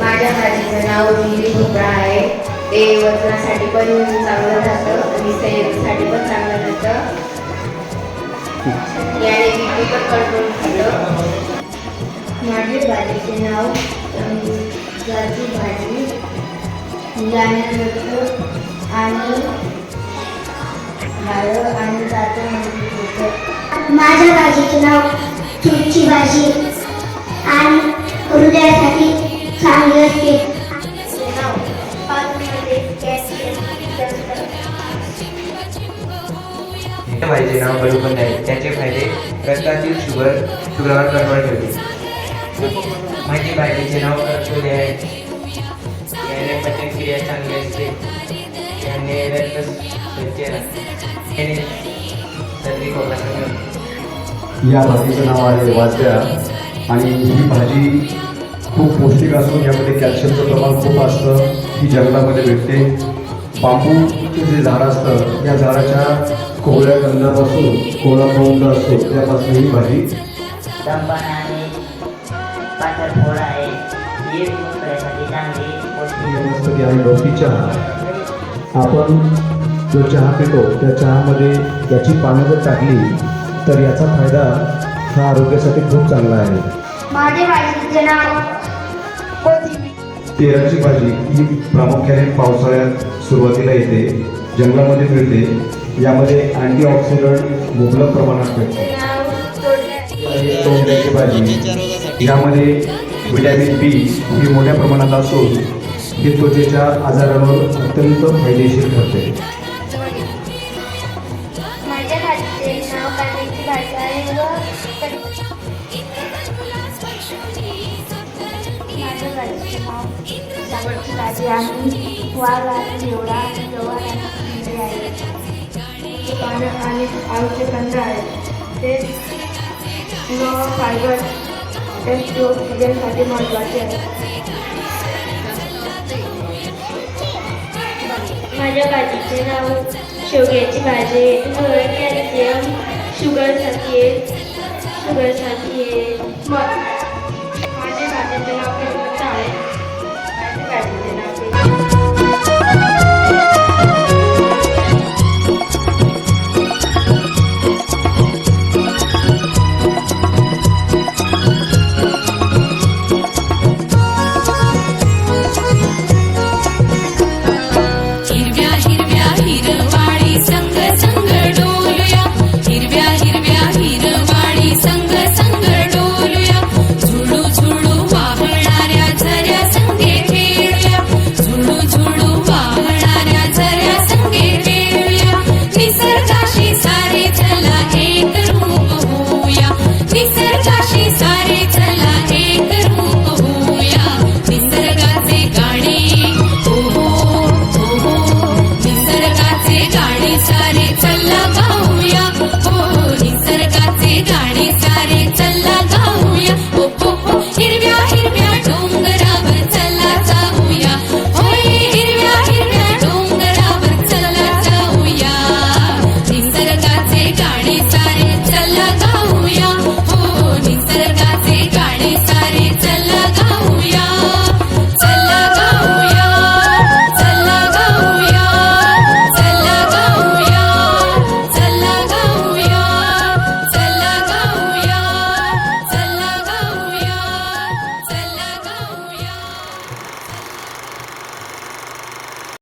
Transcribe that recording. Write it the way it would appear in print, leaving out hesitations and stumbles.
माझ्या भाजीचं नाव गिरी भोपळा आहे. ते वजनासाठी पण चांगलं राहतं आणि सेहतीसाठी पण चांगलं राहतं. याने बीपी पण कंट्रोल होतं. माझ्या भाजीचे नाव गाजरी भाजी यानंतर आणि डाळ आणि ताजं होतं. माझ्या भाजीचे नाव तुरीची भाजी आणि हृदयासाठी चांगले असते. भाजीचे नाव बलुकंद आहे. त्याचे फायदे रक्तातील शुगरवर कंट्रोल ठेवते. माझी भाजीचे नाव करटोले आहे. याने पचनक्रिया चांगली असते. याने रक्त स्वच्छ राहते. याने सर्दी खोकला कमी होतो. या भाजीचं नाव आहे वाद्या आणि ही भाजी खूप पौष्टिक असून यामध्ये कॅल्शियमचं प्रमाण खूप असतं. ही जंगलामध्ये भेटते. बांबूचे जे झाड असतं या झाडाच्या कोवळ्या कंदापासून कोवळा कोंड असतो त्यापासून ही भाजी वनस्पती आणि गवती चहा. आपण जो चहा पितो त्या चहामध्ये याची पानं जर टाकली तर याचा फायदा हा आरोग्यासाठी खूप चांगला आहे. माझ्या भाजीचे नाव तेराची भाजी ही प्रामुख्याने पावसाळ्यात सुरुवातीला येते. जंगलामध्ये मिळते. यामध्ये अँटीऑक्सिडंट मुबलक प्रमाणात भेटते. तोंड्याची भाजी यामध्ये व्हिटॅमिन बी ही मोठ्या प्रमाणात असून ही त्वचेच्या आजारांवर अत्यंत फायदेशीर ठरते. माझ्या भाजीचे नाव कारल्याची भाजी आहे व माझ्या भाजीचे नाव सागरची भाजी आणि वाल आणि घेवडा आणि गवार आणि आहे. पानं आणि आळूचे कंद आहेत. ते फायबर त्यांची ऑक्सिजनसाठी महत्त्वाचे आहे. माझ्या भाजीचे नाव शेवग्याची भाजी कॅल्शियम शुगरसाठी आहे.